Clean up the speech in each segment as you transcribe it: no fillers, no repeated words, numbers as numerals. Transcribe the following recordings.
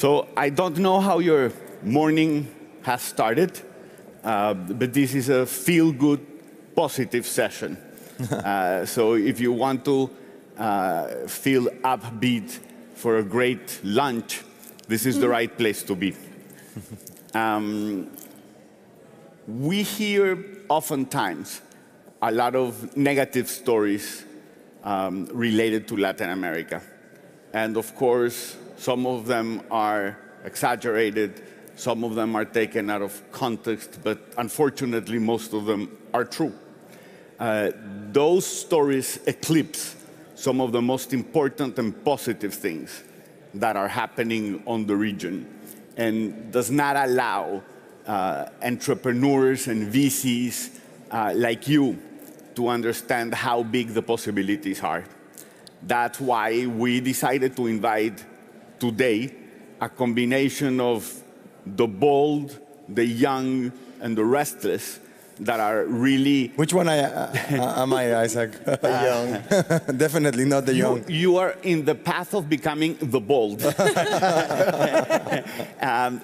So I don't know how your morning has started, but this is a feel-good, positive session. So if you want to feel upbeat for a great lunch, this is the right place to be. We hear oftentimes a lot of negative stories related to Latin America. And of course, some of them are exaggerated, some of them are taken out of context, but unfortunately, most of them are true. Those stories eclipse some of the most important and positive things that are happening on the region and does not allow entrepreneurs and VCs like you to understand how big the possibilities are. That's why we decided to invite today a combination of the bold, the young, and the restless that are really... Which one am I, Isaac? Young. Definitely not the young. You are in the path of becoming the bold.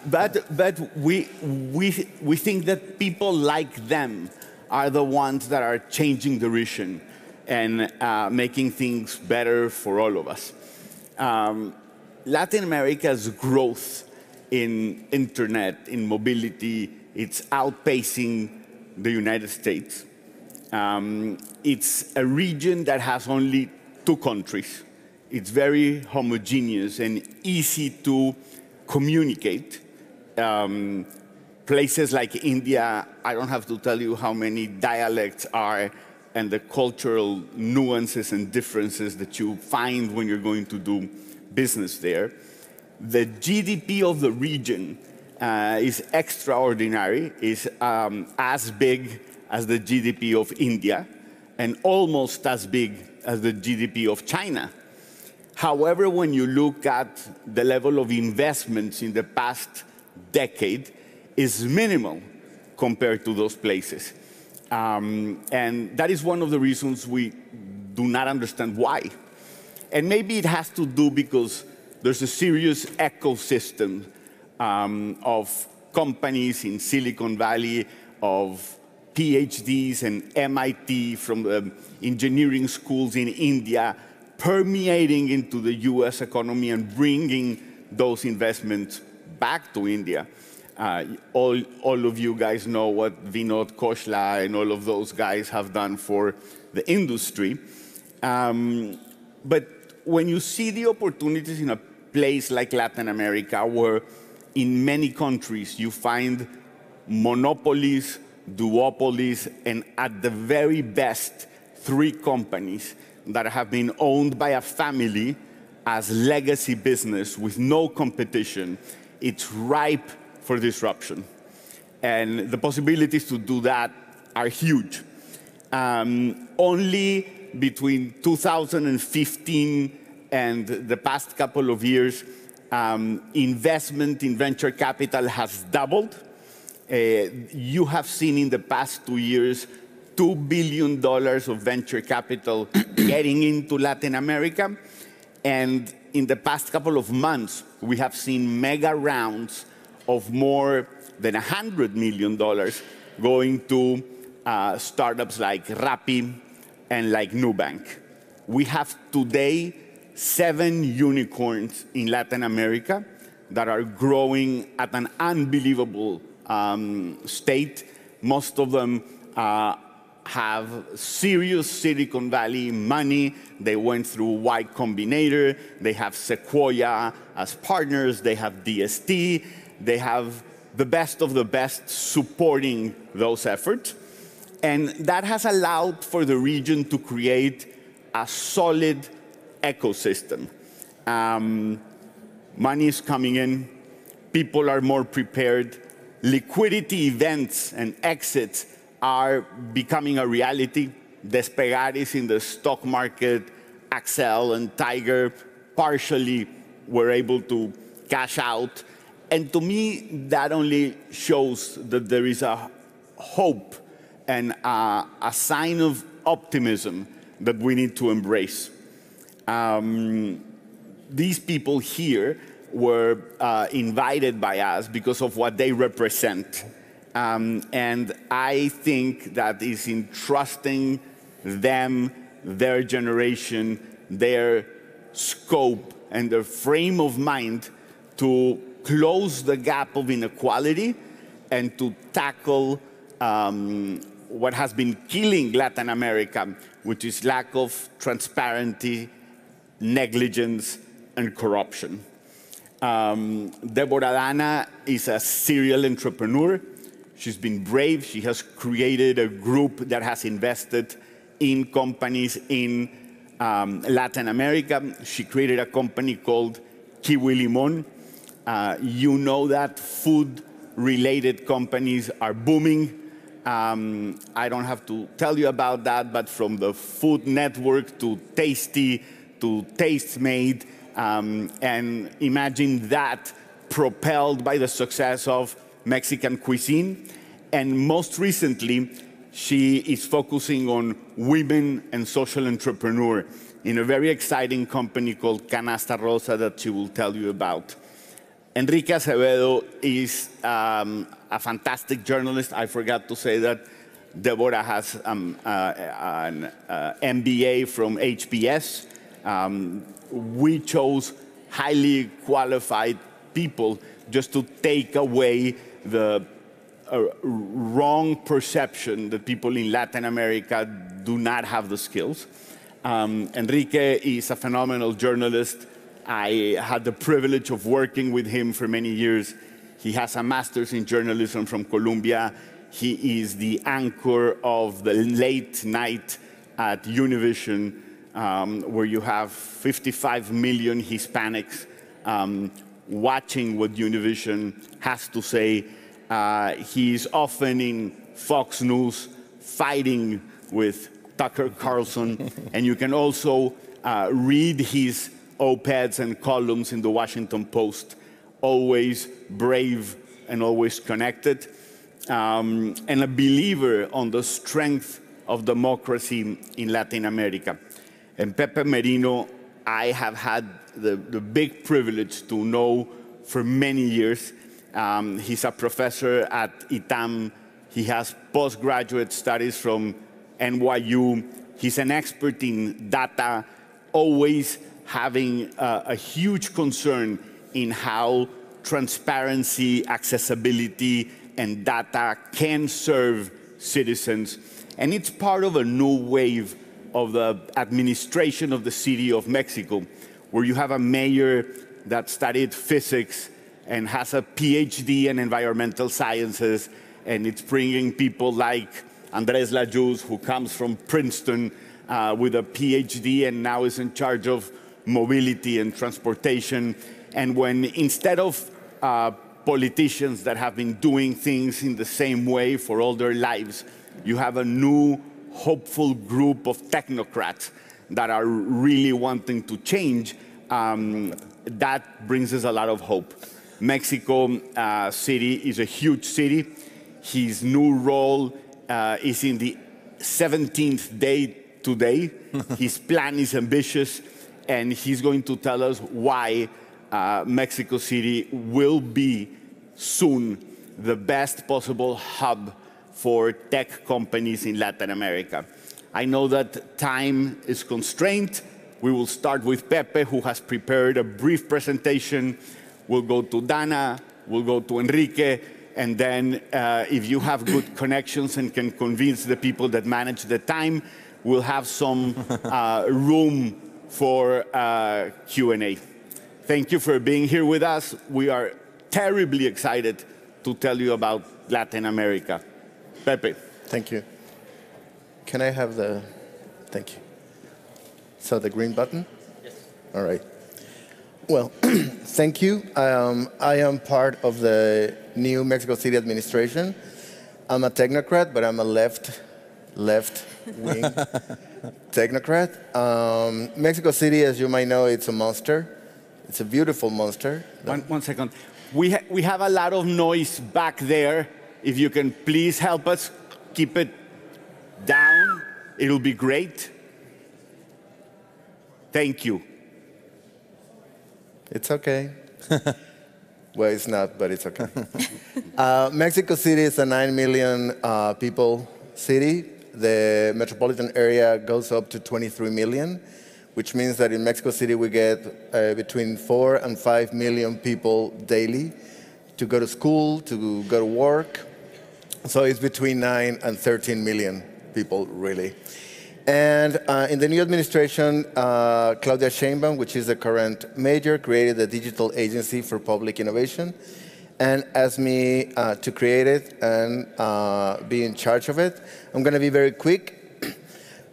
But we think that people like them are the ones that are changing the region and making things better for all of us. Latin America's growth in internet, in mobility, it's outpacing the United States. It's a region that has only 2 countries. It's very homogeneous and easy to communicate. Places like India, I don't have to tell you how many dialects are and the cultural nuances and differences that you find when you're going to do business there. The GDP of the region is extraordinary, is as big as the GDP of India and almost as big as the GDP of China. However, when you look at the level of investments in the past decade, is minimal compared to those places. And that is one of the reasons we do not understand why. And maybe it has to do because there's a serious ecosystem of companies in Silicon Valley, of PhDs and MIT from the engineering schools in India, permeating into the US economy and bringing those investments back to India. All of you guys know what Vinod Khosla and all of those guys have done for the industry. But when you see the opportunities in a place like Latin America, where in many countries you find monopolies, duopolies, and at the very best, 3 companies that have been owned by a family as legacy business with no competition, it's ripe for disruption. And the possibilities to do that are huge. Only between 2015 and the past couple of years, investment in venture capital has doubled. You have seen in the past 2 years, $2 billion of venture capital getting into Latin America. And in the past couple of months, we have seen mega rounds of more than $100 million going to startups like Rappi and like Nubank. We have today 7 unicorns in Latin America that are growing at an unbelievable state. Most of them have serious Silicon Valley money. They went through Y Combinator. They have Sequoia as partners. They have DST. They have the best of the best supporting those efforts. And that has allowed for the region to create a solid ecosystem. Money is coming in. People are more prepared. Liquidity events and exits are becoming a reality. Despegares in the stock market, Accel and Tiger partially were able to cash out. And to me, that only shows that there is a hope and a sign of optimism that we need to embrace. These people here were invited by us because of what they represent. And I think that is entrusting them, their generation, their scope, and their frame of mind to close the gap of inequality and to tackle what has been killing Latin America, which is lack of transparency, negligence, and corruption. Deborah Dana is a serial entrepreneur. She's been brave. She has created a group that has invested in companies in Latin America. She created a company called Kiwi Limon. You know that food-related companies are booming. I don't have to tell you about that, but from the Food Network to Tasty to Tastemade, and imagine that propelled by the success of Mexican cuisine. And most recently, she is focusing on women and social entrepreneur in a very exciting company called Canasta Rosa that she will tell you about. Enrique Acevedo is a fantastic journalist. I forgot to say that Deborah has an MBA from HBS. We chose highly qualified people just to take away the wrong perception that people in Latin America do not have the skills. Enrique is a phenomenal journalist. I had the privilege of working with him for many years. He has a master's in journalism from Columbia. He is the anchor of the late night at Univision, where you have 55 million Hispanics watching what Univision has to say. He is often in Fox News fighting with Tucker Carlson, and you can also read his op-eds and columns in the Washington Post, always brave and always connected, and a believer on the strength of democracy in Latin America. And Pepe Merino, I have had the big privilege to know for many years. He's a professor at ITAM. He has postgraduate studies from NYU. He's an expert in data, always having a huge concern in how transparency, accessibility, and data can serve citizens. And it's part of a new wave of the administration of the city of Mexico, where you have a mayor that studied physics and has a PhD in environmental sciences, and it's bringing people like Andres Lajuz, who comes from Princeton with a PhD and now is in charge of mobility and transportation. And when instead of politicians that have been doing things in the same way for all their lives, you have a new hopeful group of technocrats that are really wanting to change, that brings us a lot of hope. Mexico City is a huge city. His new role is in the 17th day today. His plan is ambitious, and he's going to tell us why Mexico City will be soon the best possible hub for tech companies in Latin America. I know that time is constrained. We will start with Pepe, who has prepared a brief presentation. We'll go to Dana, we'll go to Enrique, and then if you have good connections and can convince the people that manage the time, we'll have some room for Q&A. Thank you for being here with us. We are terribly excited to tell you about Latin America. Pepe. Thank you. Can I have the, thank you. So the green button? Yes. All right. Well, thank you. I am part of the new Mexico City administration. I'm a technocrat, but I'm a left-wing technocrat. Mexico City, as you might know, it's a monster. It's a beautiful monster. One second. We have a lot of noise back there. If you can please help us keep it down, it'll be great. Thank you. It's okay. Well, it's not, but it's okay. Mexico City is a 9 million people city. The metropolitan area goes up to 23 million, which means that in Mexico City we get between 4 and 5 million people daily to go to school, to go to work. So it's between 9 and 13 million people, really. And in the new administration, Claudia Sheinbaum, which is the current mayor, created a digital agency for public innovation and asked me to create it and be in charge of it. I'm going to be very quick.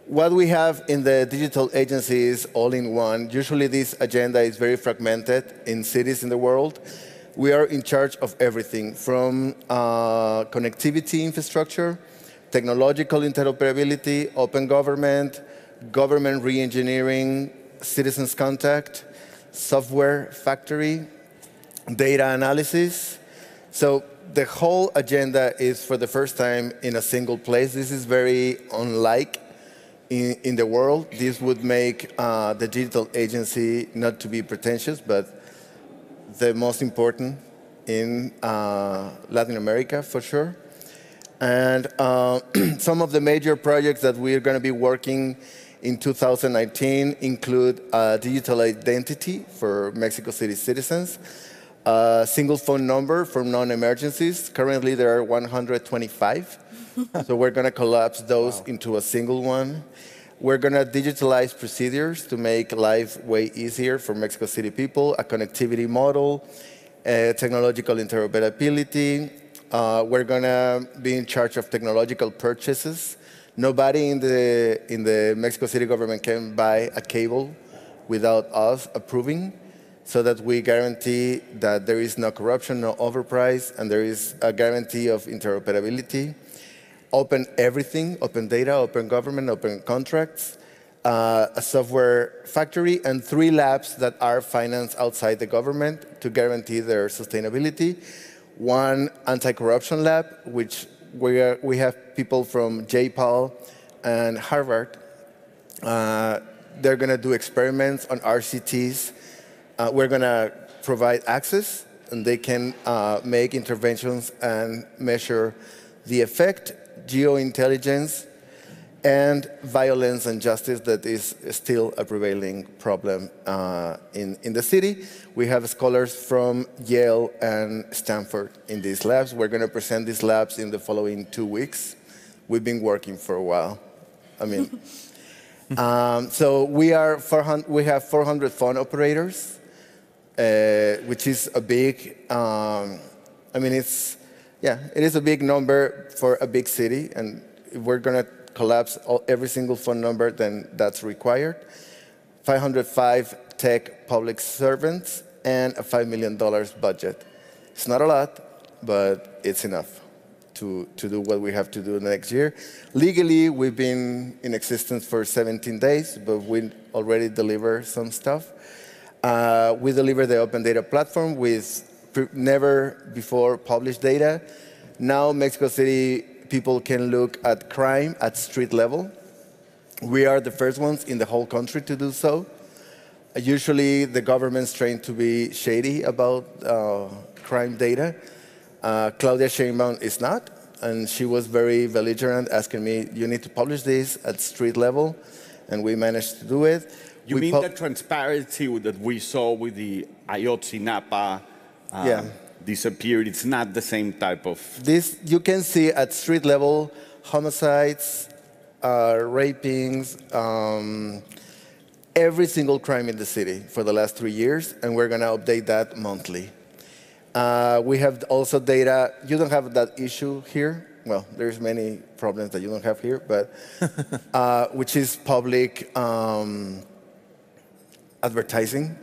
What we have in the digital agency is all in one. Usually this agenda is very fragmented in cities in the world. We are in charge of everything from connectivity infrastructure, technological interoperability, open government, government re-engineering, citizens contact, software factory, data analysis. So the whole agenda is for the first time in a single place. This is very unlike in the world. This would make the digital agency not to be pretentious, but the most important in Latin America, for sure. And some of the major projects that we're going to be working in 2019 include digital identity for Mexico City citizens, single phone number for non-emergencies. Currently, there are 125. So we're going to collapse those into a single one. We're going to digitalize procedures to make life way easier for Mexico City people, a connectivity model, technological interoperability. We're going to be in charge of technological purchases. Nobody in the Mexico City government can buy a cable without us approving, so that we guarantee that there is no corruption, no overprice, and there is a guarantee of interoperability. Open everything, open data, open government, open contracts, a software factory, and 3 labs that are financed outside the government to guarantee their sustainability. 1 anti-corruption lab, which we have people from JPAL and Harvard. They're going to do experiments on RCTs. We're going to provide access, and they can make interventions and measure the effect, geointelligence, and violence and justice that is still a prevailing problem in the city. We have scholars from Yale and Stanford in these labs. We're going to present these labs in the following 2 weeks. We've been working for a while. I mean, so we have 400 phone operators, which is a big, it is a big number for a big city, and if we're going to collapse every single phone number, then that's required. 505 tech public servants and a $5 million budget. It's not a lot, but it's enough to do what we have to do next year. Legally, we've been in existence for 17 days, but we already deliver some stuff. We deliver the open data platform with never before published data. Now Mexico City people can look at crime at street level. We are the first ones in the whole country to do so. Usually the government's trained to be shady about crime data. Claudia Sheinbaum is not, and she was very belligerent, asking me, you need to publish this at street level, and we managed to do it. You mean the transparency that we saw with the Ayotzinapa disappeared? It's not the same type of... This, you can see at street level, homicides, rapings, every single crime in the city for the last 3 years, and we're going to update that monthly. We have also data. You don't have that issue here. Well, there's many problems that you don't have here, but which is public advertising,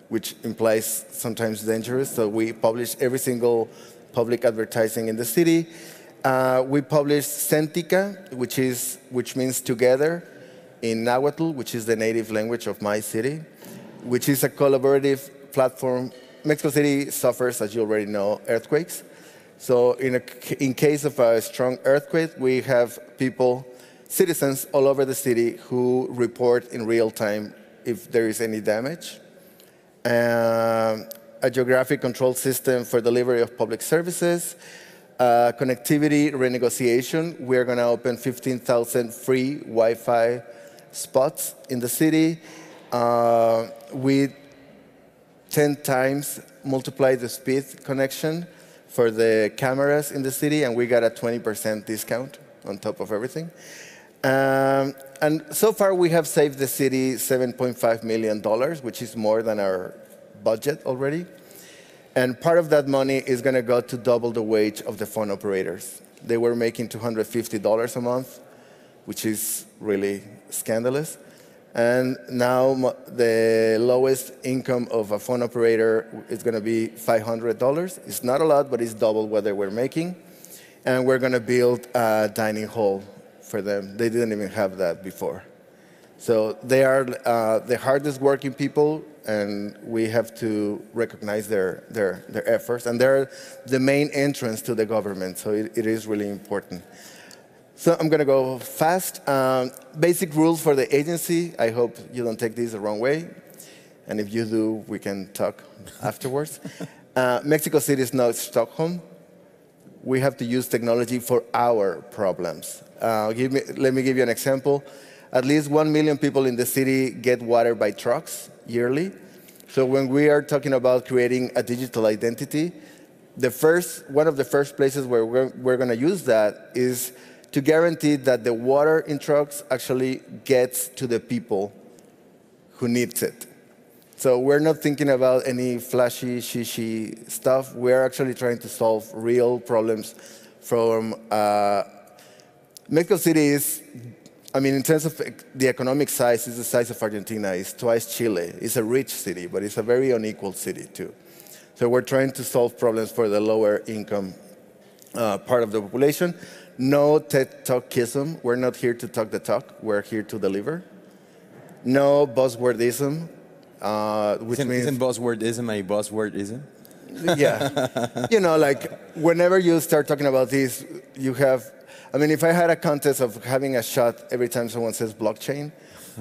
which implies sometimes dangerous. So we publish every single public advertising in the city. We publish Centika, which means together in Nahuatl, which is the native language of my city, which is a collaborative platform. Mexico City suffers, as you already know, earthquakes. So in case of a strong earthquake, we have people, citizens all over the city who report in real time if there is any damage. a geographic control system for delivery of public services, connectivity renegotiation. We're going to open 15,000 free Wi-Fi spots in the city. We 10 times multiply the speed connection for the cameras in the city, and we got a 20% discount on top of everything. And so far, we have saved the city $7.5 million, which is more than our budget already. And part of that money is going to go to double the wage of the phone operators. They were making $250 a month, which is really scandalous. And now the lowest income of a phone operator is going to be $500. It's not a lot, but it's double what they were making. And we're going to build a dining hall for them. They didn't even have that before. So they are the hardest working people, and we have to recognize their efforts. And they're the main entrance to the government, so it is really important. So I'm going to go fast. Basic rules for the agency. I hope you don't take these the wrong way. And if you do, we can talk afterwards. Mexico City is not Stockholm. We have to use technology for our problems. Let me give you an example. At least 1 million people in the city get water by trucks yearly. So when we are talking about creating a digital identity, one of the first places where we're going to use that is to guarantee that the water in trucks actually gets to the people who needs it. So we're not thinking about any flashy, shishy stuff. We're actually trying to solve real problems from Mexico City is, I mean, in terms of the economic size, it's the size of Argentina. It's twice Chile. It's a rich city, but it's a very unequal city, too. So we're trying to solve problems for the lower income part of the population. No TED Talkism. We're not here to talk the talk. We're here to deliver. No buzzwordism, which means... Isn't buzzwordism a buzzwordism? Yeah. You know, like, whenever you start talking about this, you have... I mean, if I had a contest of having a shot every time someone says blockchain,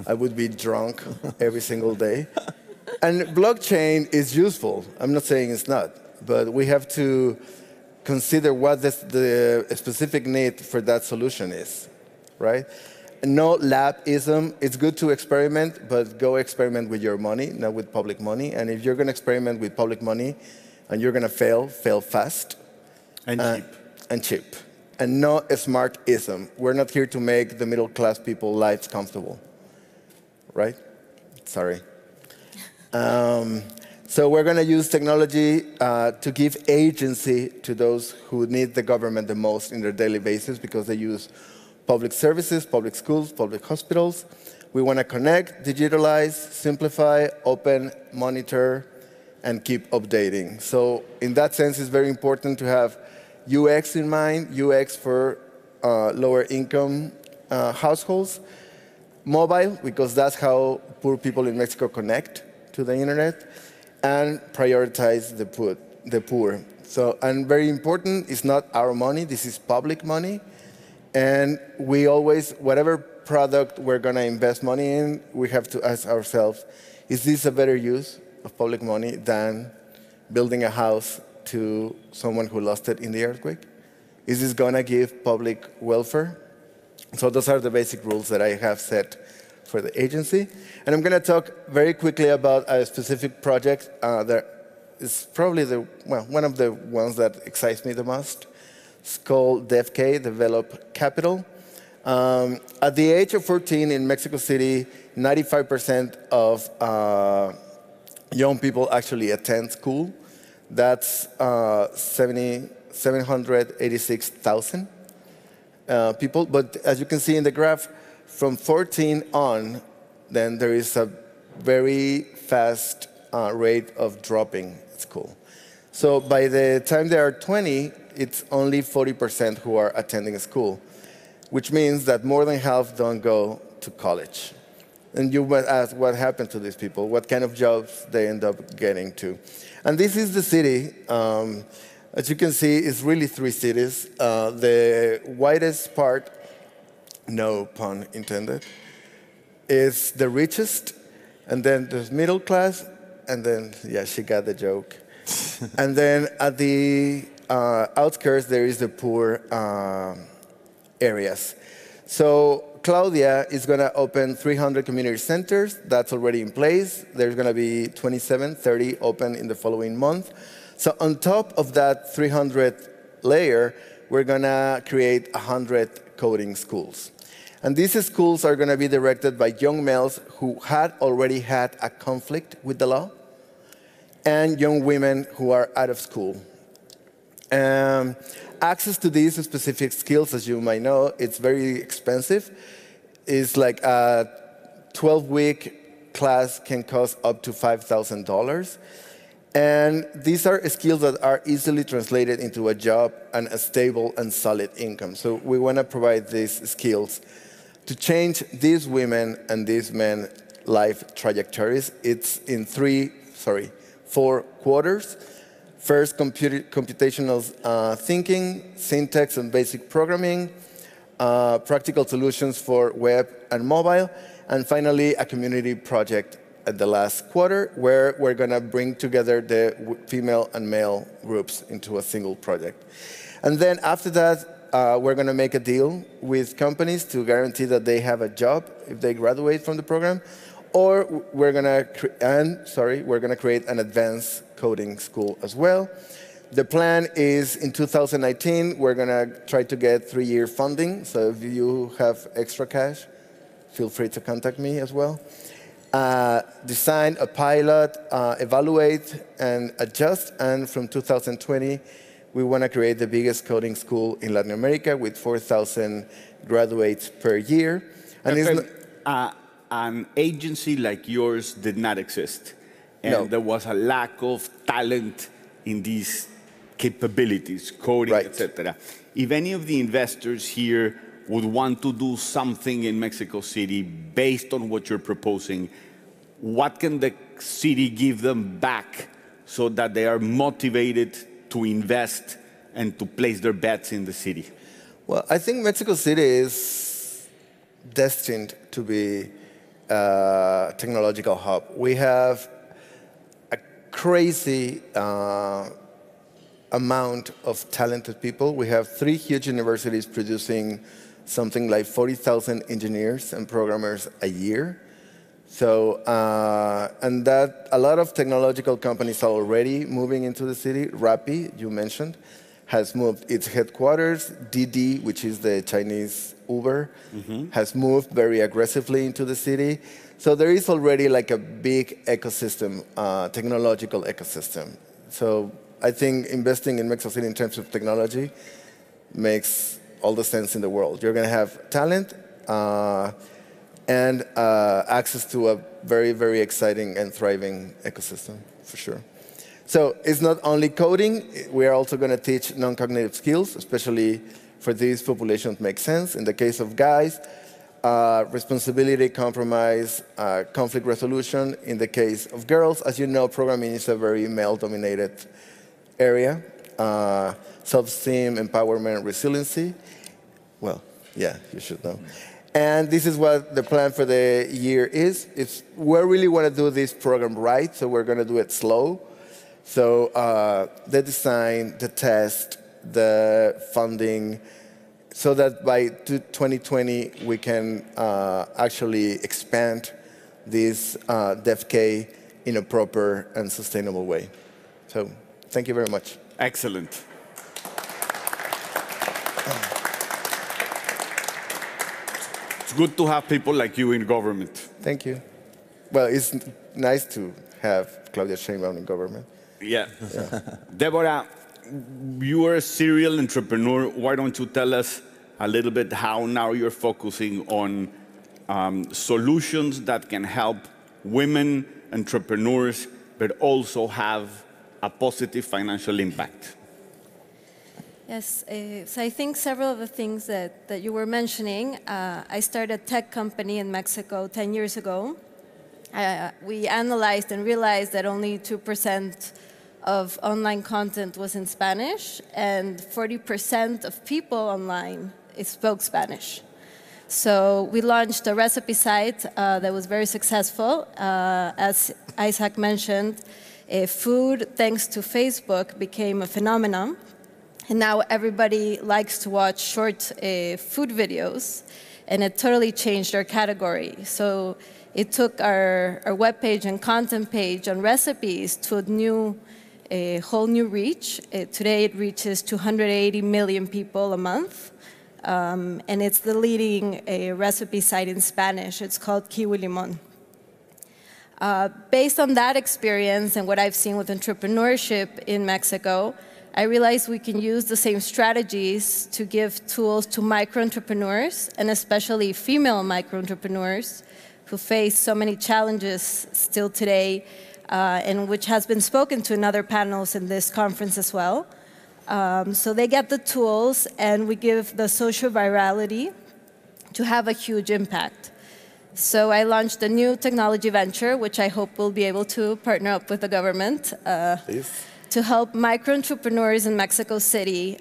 I would be drunk every single day. And blockchain is useful. I'm not saying it's not. But we have to consider what the specific need for that solution is, right? No labism. It's good to experiment, but go experiment with your money, not with public money. And if you're going to experiment with public money and you're going to fail fast. And cheap. And cheap. And no smartism. We're not here to make the middle class people lives comfortable, right? Sorry. So we're going to use technology to give agency to those who need the government the most in their daily basis because they use public services, public schools, public hospitals. We want to connect, digitalize, simplify, open, monitor, and keep updating. So in that sense, it's very important to have UX in mind, UX for lower income households. Mobile, because that's how poor people in Mexico connect to the internet. And prioritize the poor. So, and very important, it's not our money, this is public money. And we always, whatever product we're going to invest money in, we have to ask ourselves, is this a better use of public money than building a house to someone who lost it in the earthquake? Is this going to give public welfare? So those are the basic rules that I have set for the agency. And I'm going to talk very quickly about a specific project that is probably one of the ones that excites me the most. It's called DevK, Develop Capital. At the age of 14 in Mexico City, 95% of young people actually attend school. That's 786,000 people. But as you can see in the graph, from 14 on, then there is a very fast rate of dropping school. So by the time they are 20, it's only 40% who are attending school, which means that more than half don't go to college. And you might ask, what happened to these people? What kind of jobs they end up getting to? And this is the city. As you can see, it's really three cities. The widest part, no pun intended, is the richest, and then there's middle class, and then, yeah, she got the joke. And then at the outskirts, there is the poor areas. So Claudia is going to open 300 community centers. That's already in place. There's going to be 27, 30 open in the following month. So on top of that 300 layer, we're going to create 100 coding schools. And these schools are going to be directed by young males who had already had a conflict with the law and young women who are out of school. Access to these specific skills, as you might know, it's very expensive. It's like a 12-week class can cost up to $5,000. And these are skills that are easily translated into a job and a stable and solid income. So we want to provide these skills to change these women and these men life trajectories. It's in 4 quarters. First, computational thinking, syntax and basic programming, practical solutions for web and mobile, and finally, a community project at the last quarter, where we're going to bring together the female and male groups into a single project. And then after that, we're going to make a deal with companies to guarantee that they have a job if they graduate from the program, or we're going to create an advanced coding school as well. The plan is in 2019, we're going to try to get 3-year funding. So if you have extra cash, feel free to contact me as well. Design a pilot, evaluate and adjust. And from 2020, we want to create the biggest coding school in Latin America with 4,000 graduates per year. And an agency like yours did not exist. And there was a lack of talent in these capabilities, coding, etc. If any of the investors here would want to do something in Mexico City based on what you're proposing, what can the city give them back so that they are motivated to invest and to place their bets in the city? Well, I think Mexico City is destined to be a technological hub. We have a crazy amount of talented people. We have 3 huge universities producing something like 40,000 engineers and programmers a year. So, and that a lot of technological companies are already moving into the city. Rappi, you mentioned, has moved its headquarters. DD, which is the Chinese Uber, has moved very aggressively into the city. So there is already like a big ecosystem, technological ecosystem. So I think investing in Mexico City in terms of technology makes all the sense in the world. You're going to have talent and access to a very, very exciting and thriving ecosystem, for sure. So it's not only coding. We are also going to teach non-cognitive skills, especially for these populations make sense. In the case of guys, responsibility, compromise, conflict resolution. In the case of girls, as you know, programming is a very male-dominated area. Self-esteem, empowerment, resiliency. Well, yeah, you should know. And this is what the plan for the year is. We really want to do this program right, so we're going to do it slow. So the design, the test, the funding, so that by 2020 we can actually expand this DevK in a proper and sustainable way. So thank you very much. Excellent. It's good to have people like you in government. Thank you. Well, it's nice to have Claudia Sheinbaum in government. Yeah. Deborah, you are a serial entrepreneur. Why don't you tell us a little bit how now you're focusing on solutions that can help women entrepreneurs, but also have a positive financial impact? Yes, so I think several of the things that you were mentioning, I started a tech company in Mexico 10 years ago. We analyzed and realized that only 2% of online content was in Spanish, and 40% of people online spoke Spanish. So we launched a recipe site that was very successful. As Isaac mentioned, Food, thanks to Facebook, became a phenomenon. And now everybody likes to watch short food videos, and it totally changed our category. So it took our webpage and content page on recipes to a whole new reach. Today it reaches 280 million people a month, and it's the leading recipe site in Spanish. It's called Kiwi Limon. Based on that experience and what I've seen with entrepreneurship in Mexico, I realized we can use the same strategies to give tools to micro-entrepreneurs, and especially female micro-entrepreneurs who face so many challenges still today, and which has been spoken to in other panels in this conference as well. So they get the tools, and we give the social virality to have a huge impact. So I launched a new technology venture, which I hope will be able to partner up with the government to help micro-entrepreneurs in Mexico City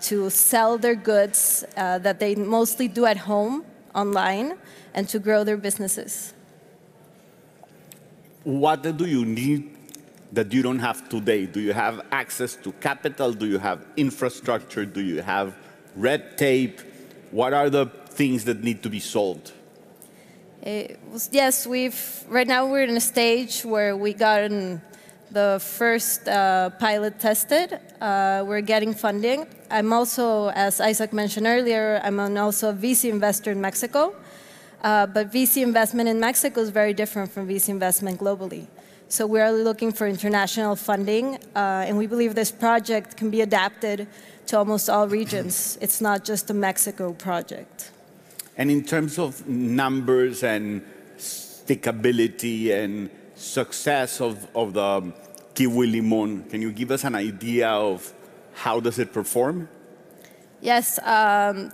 to sell their goods that they mostly do at home, online, and to grow their businesses. What do you need that you don't have today? Do you have access to capital? Do you have infrastructure? Do you have red tape? What are the things that need to be solved? Yes, right now we're in a stage where we got the first pilot tested. We're getting funding. I'm also, as Isaac mentioned earlier, I'm also a VC investor in Mexico. But VC investment in Mexico is very different from VC investment globally. So we're looking for international funding, and we believe this project can be adapted to almost all regions. It's not just a Mexico project. And in terms of numbers and stickability and success of the Kiwi Limon, can you give us an idea of how does it perform? Yes,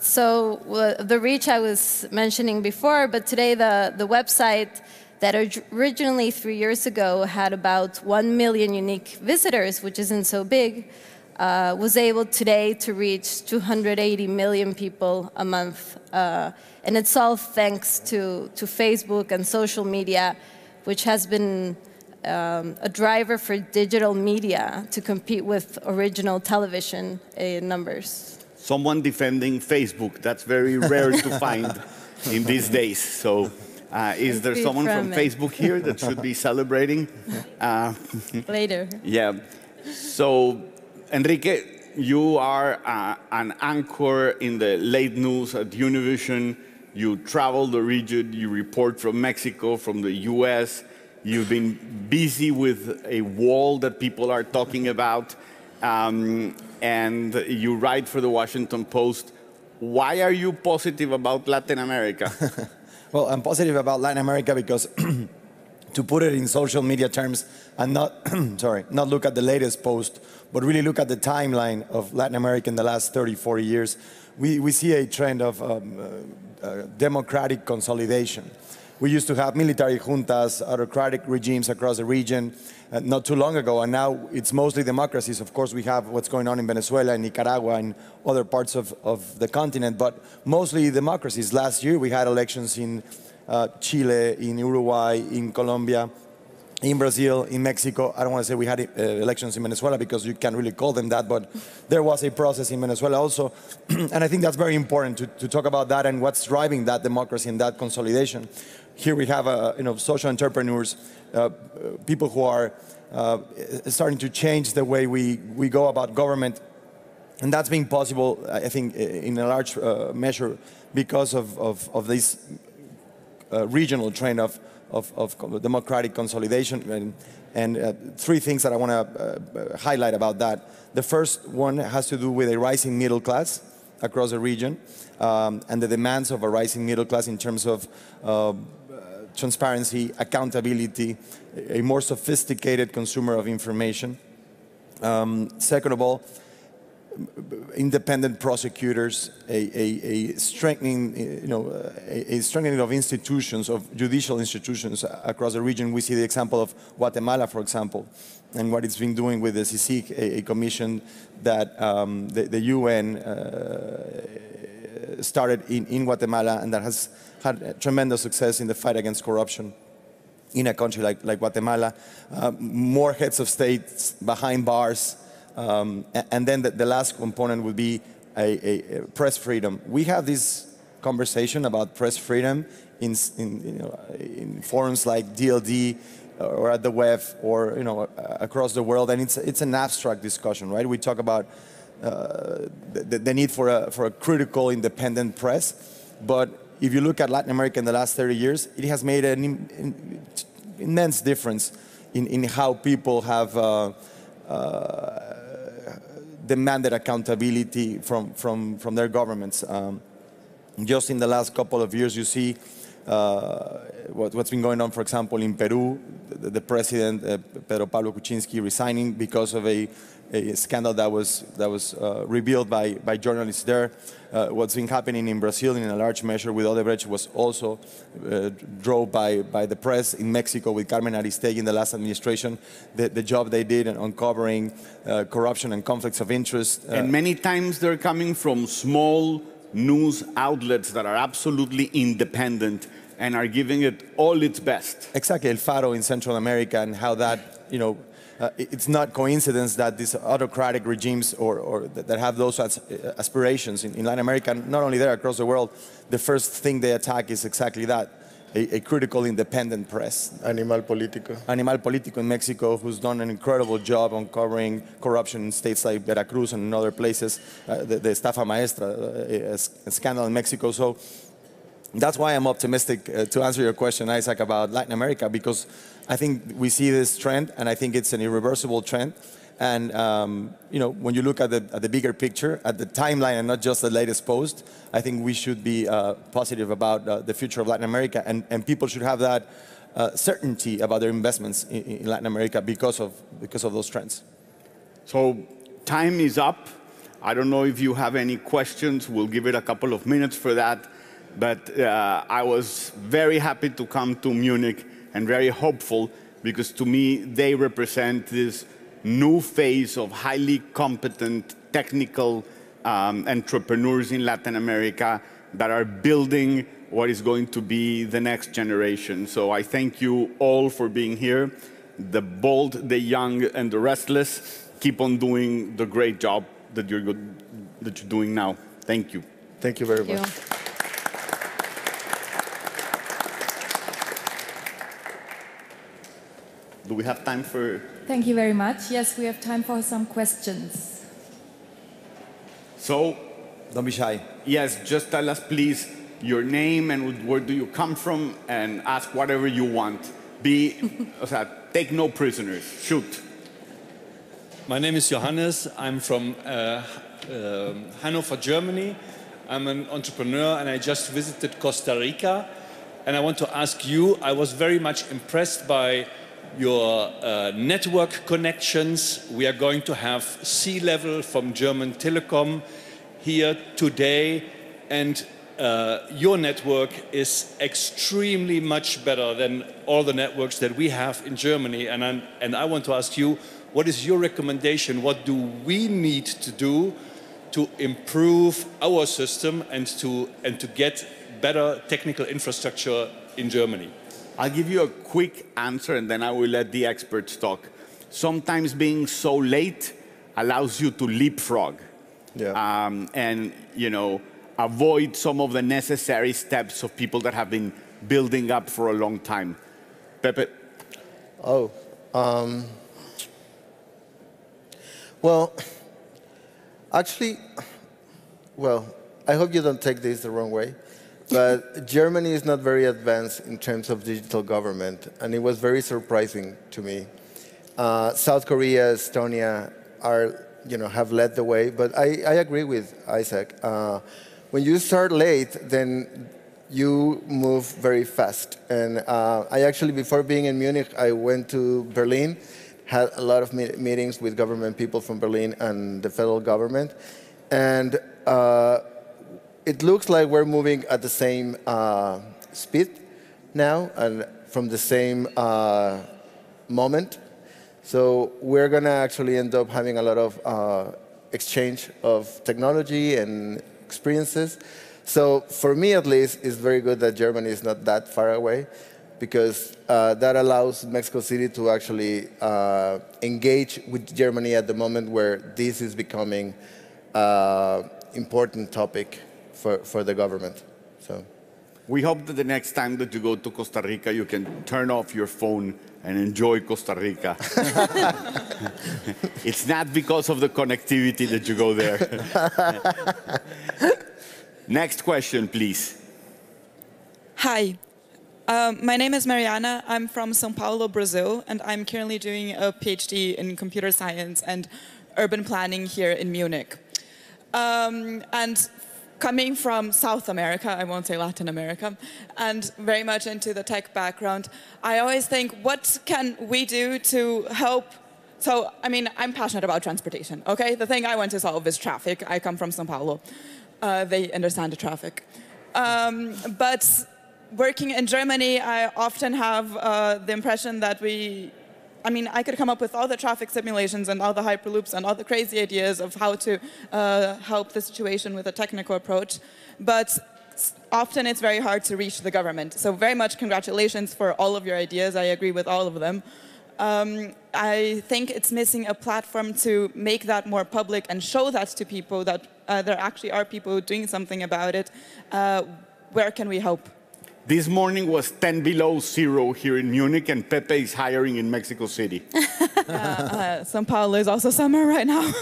so the reach I was mentioning before, but today the website that originally 3 years ago had about 1 million unique visitors, which isn't so big, was able today to reach 280 million people a month. And it's all thanks to Facebook and social media, which has been a driver for digital media to compete with original television numbers. Someone defending Facebook, that's very rare to find in these days. So is there someone from Facebook here that should be celebrating? Later. Yeah. So, Enrique, you are an anchor in the late news at Univision. You travel the region, you report from Mexico, from the US. You've been busy with a wall that people are talking about. And you write for the Washington Post. Why are you positive about Latin America? Well, I'm positive about Latin America because, to put it in social media terms, and not, not look at the latest post, but really look at the timeline of Latin America in the last 30, 40 years, we see a trend of democratic consolidation. We used to have military juntas, autocratic regimes across the region not too long ago, and now it's mostly democracies. Of course, we have what's going on in Venezuela, in Nicaragua, and other parts of the continent, but mostly democracies. Last year, we had elections in Chile, in Uruguay, in Colombia, in Brazil, in Mexico. I don't want to say we had elections in Venezuela because you can't really call them that, but there was a process in Venezuela also. And I think that's very important to talk about that and what's driving that democracy and that consolidation. Here we have social entrepreneurs, people who are starting to change the way we go about government. And that's been possible, I think, in a large measure because of this regional trend of democratic consolidation. And three things that I want to highlight about that. The first one has to do with a rising middle class across the region and the demands of a rising middle class in terms of transparency, accountability, a more sophisticated consumer of information. Second of all, independent prosecutors, a strengthening, a strengthening of institutions, of judicial institutions across the region. We see the example of Guatemala, for example, and what it's been doing with the CICIG, a commission that the UN started in Guatemala and that has had tremendous success in the fight against corruption. in a country like Guatemala, more heads of states behind bars, and then the last component would be a press freedom. We have this conversation about press freedom in forums like DLD or at the web or across the world, and it's an abstract discussion, right? We talk about the need for a critical, independent press, but if you look at Latin America in the last 30 years, it has made an immense difference in how people have demanded accountability from their governments. Just in the last couple of years, you see what's been going on, for example, in Peru, the president, Pedro Pablo Kuczynski, resigning because of a scandal that was revealed by journalists there. What's been happening in Brazil in a large measure with Odebrecht was also drove by the press. In Mexico with Carmen Aristegui in the last administration, the job they did in uncovering corruption and conflicts of interest. And many times they're coming from small news outlets that are absolutely independent and are giving it all its best. Exactly, El Faro in Central America, and how that, it's not coincidence that these autocratic regimes or that have those aspirations in Latin America, not only there, across the world, the first thing they attack is exactly that, a critical independent press. Animal Político. Animal Político in Mexico, who's done an incredible job on covering corruption in states like Veracruz and in other places, the Estafa Maestra, a scandal in Mexico. So that's why I'm optimistic, to answer your question, Isaac, about Latin America, because I think we see this trend, and I think it's an irreversible trend. And when you look at the bigger picture, at the timeline, and not just the latest post, I think we should be positive about the future of Latin America, and people should have that certainty about their investments in Latin America because of those trends. So time is up. I don't know if you have any questions. We'll give it a couple of minutes for that. But I was very happy to come to Munich and very hopeful, because to me they represent this new phase of highly competent technical entrepreneurs in Latin America that are building what is going to be the next generation. So I thank you all for being here. The bold, the young, and the restless, keep on doing the great job that you're doing now. Thank you. Thank you very much. Do we have time for... Thank you very much. Yes, we have time for some questions. So, don't be shy. Yes, just tell us, please, your name and where do you come from, and ask whatever you want. Take no prisoners. Shoot. My name is Johannes. I'm from Hannover, Germany. I'm an entrepreneur, and I just visited Costa Rica. And I want to ask you, I was very much impressed by your network connections. We are going to have C-level from German Telekom here today, and your network is extremely much better than all the networks that we have in Germany. And I want to ask you, what is your recommendation? What do we need to do to improve our system and to get better technical infrastructure in Germany? I'll give you a quick answer, and then I will let the experts talk. Sometimes being so late allows you to leapfrog. Yeah. And, avoid some of the necessary steps of people that have been building up for a long time. Pepe? Well, actually, I hope you don't take this the wrong way. But Germany is not very advanced in terms of digital government, and it was very surprising to me. South Korea, Estonia have led the way, but I agree with Isaac. When you start late, then you move very fast. And I actually, before being in Munich, I went to Berlin, had a lot of meetings with government people from Berlin and the federal government, and it looks like we're moving at the same speed now and from the same moment. So we're going to actually end up having a lot of exchange of technology and experiences. So for me, at least, it's very good that Germany is not that far away. because that allows Mexico City to actually engage with Germany at the moment where this is becoming important topic for the government. So. We hope that the next time that you go to Costa Rica, you can turn off your phone and enjoy Costa Rica. It's not because of the connectivity that you go there. Next question, please. Hi. My name is Mariana. I'm from São Paulo, Brazil, and I'm currently doing a PhD in computer science and urban planning here in Munich. And coming from South America, I won't say Latin America, and very much into the tech background, I always think, what can we do to help? So, I mean, I'm passionate about transportation, okay? The thing I want to solve is traffic. I come from São Paulo. They understand the traffic. But working in Germany, I often have the impression that I could come up with all the traffic simulations and all the hyperloops and all the crazy ideas of how to help the situation with a technical approach, but often it's very hard to reach the government. So very much congratulations for all of your ideas. I agree with all of them. I think it's missing a platform to make that more public and show that to people that there actually are people doing something about it. Where can we help? This morning was 10 below zero here in Munich, and Pepe is hiring in Mexico City. São Paulo is also summer right now.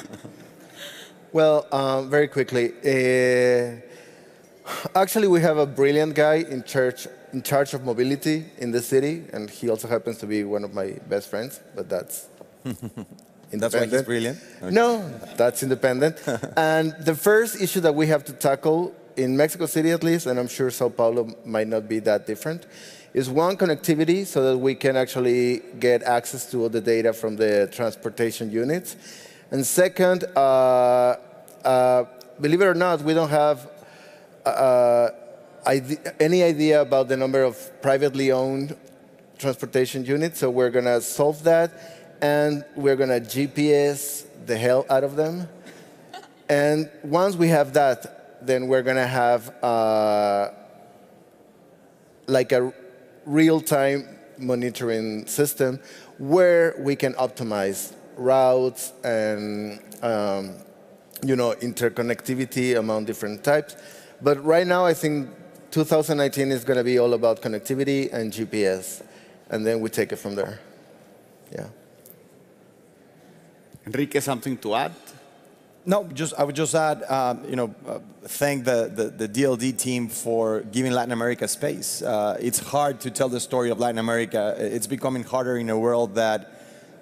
Well, very quickly. Actually, we have a brilliant guy in charge of mobility in the city, and he also happens to be one of my best friends, but that's independent. That's why he's brilliant? Okay. No, that's independent. And the first issue that we have to tackle in Mexico City at least, and I'm sure Sao Paulo might not be that different, is one, connectivity, so that we can actually get access to all the data from the transportation units. And second, believe it or not, we don't have any idea about the number of privately owned transportation units, so we're going to solve that, and we're going to GPS the hell out of them. And once we have that, then we're going to have like a real-time monitoring system where we can optimize routes and interconnectivity among different types. But right now, I think 2019 is going to be all about connectivity and GPS, and then we take it from there. Yeah. Enrique, something to add? No, I would just add, thank the DLD team for giving Latin America space. It's hard to tell the story of Latin America. It's becoming harder in a world that,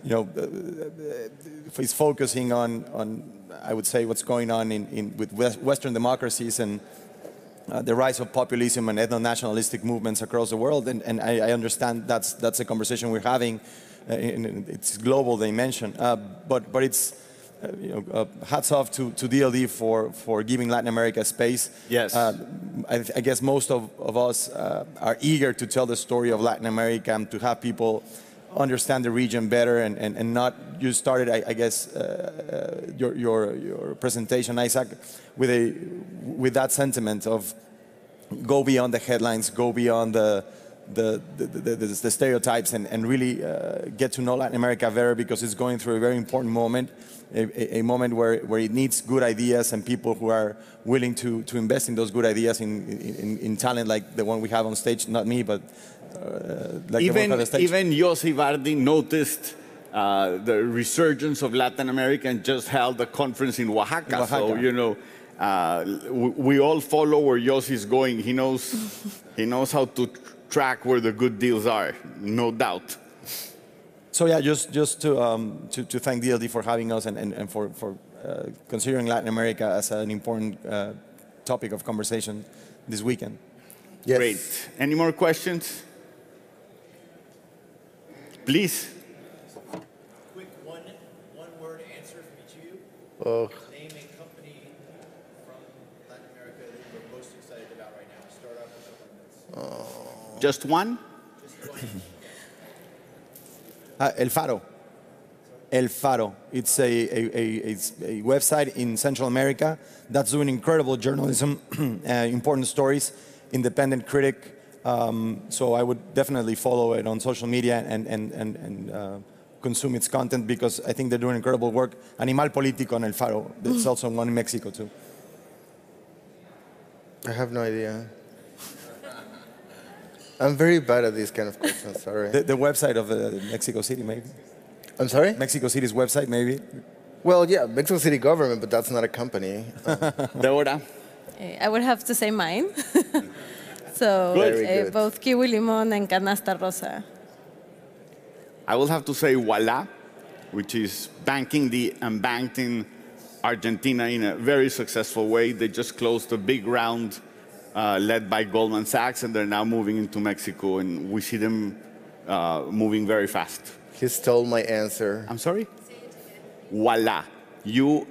is focusing on I would say, what's going on with Western democracies and the rise of populism and ethno-nationalistic movements across the world. And I understand that's a conversation we're having. In its global dimension, but it's. Hats off to DLD for giving Latin America space. Yes. I guess most of us are eager to tell the story of Latin America and to have people understand the region better and not. You started, I guess, your presentation, Isaac, with that sentiment of go beyond the headlines, go beyond the stereotypes, and really get to know Latin America better, because it's going through a very important moment. A moment where it needs good ideas and people who are willing to invest in those good ideas in talent like the one we have on stage. Not me, but like the one on the stage. Even Yossi Vardi noticed the resurgence of Latin America and just held a conference in Oaxaca. So, we all follow where Yossi's going. He knows how to track where the good deals are, no doubt. So yeah, just to thank DLD for having us and for considering Latin America as an important topic of conversation this weekend. Yes. Great. Any more questions? Please. Quick one-word answer from each of you. Oh. Name a company from Latin America that you're most excited about right now. Start off with someone that's... Just one? Just one. El Faro. El Faro. It's a website in Central America that's doing incredible journalism, important stories, independent critic, So I would definitely follow it on social media and consume its content because I think they're doing incredible work. Animal Político en El Faro, there's also one in Mexico too. I have no idea. I'm very bad at these kind of questions, sorry. The website of Mexico City, maybe? I'm sorry? Mexico City's website, maybe? Well, yeah, Mexico City government, but that's not a company. Deborah? I would have to say mine. So Very good. both Kiwi Limon and Canasta Rosa. I will have to say Voila, which is banking the unbanked in Argentina in a very successful way. They just closed a big round led by Goldman Sachs, and they're now moving into Mexico, and we see them moving very fast. He stole my answer. I'm sorry? Voila. U-A-L-A.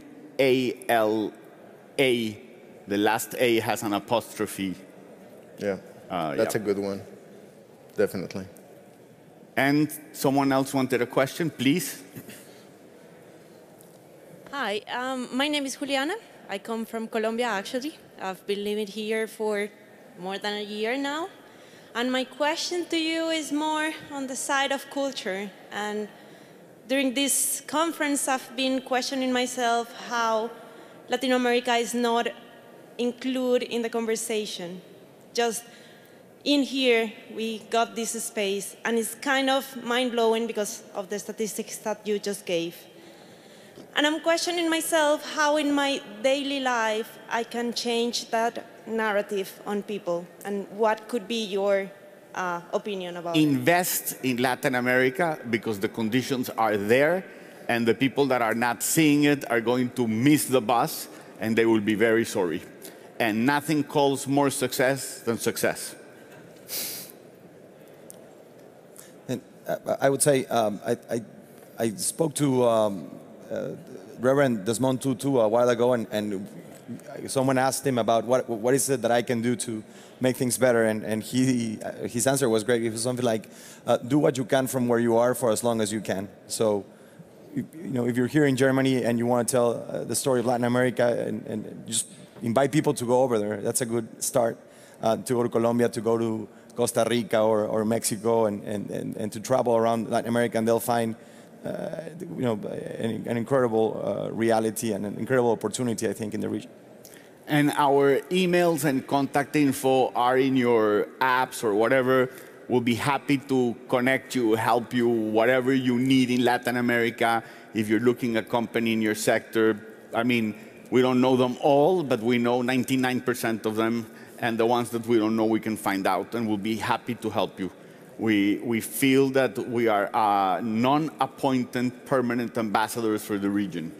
The last A has an apostrophe. Yeah, that's a good one. Definitely. And someone else wanted a question, please. Hi, my name is Juliana. I come from Colombia, actually. I've been living here for more than a year now. And my question to you is more on the side of culture. And during this conference, I've been questioning myself how Latin America is not included in the conversation. Just in here, we got this space, and it's kind of mind-blowing because of the statistics that you just gave. And I'm questioning myself how in my daily life I can change that narrative on people, and what could be your opinion about it? Invest in Latin America because the conditions are there, and the people that are not seeing it are going to miss the bus, and they will be very sorry. And nothing calls more success than success. And I would say I spoke to Reverend Desmond Tutu a while ago, and someone asked him about what is it that I can do to make things better, and his answer was great. It was something like, do what you can from where you are for as long as you can. So, you know, if you're here in Germany and you want to tell the story of Latin America and just invite people to go over there, that's a good start. To go to Colombia, to go to Costa Rica or Mexico, and to travel around Latin America, and they'll find you know, an incredible reality and an incredible opportunity, I think, in the region. And our emails and contact info are in your apps or whatever. We'll be happy to connect you, help you, whatever you need in Latin America. If you're looking at a company in your sector, I mean, we don't know them all, but we know 99% of them. And the ones that we don't know, we can find out, and we'll be happy to help you. We feel that we are non-appointed permanent ambassadors for the region.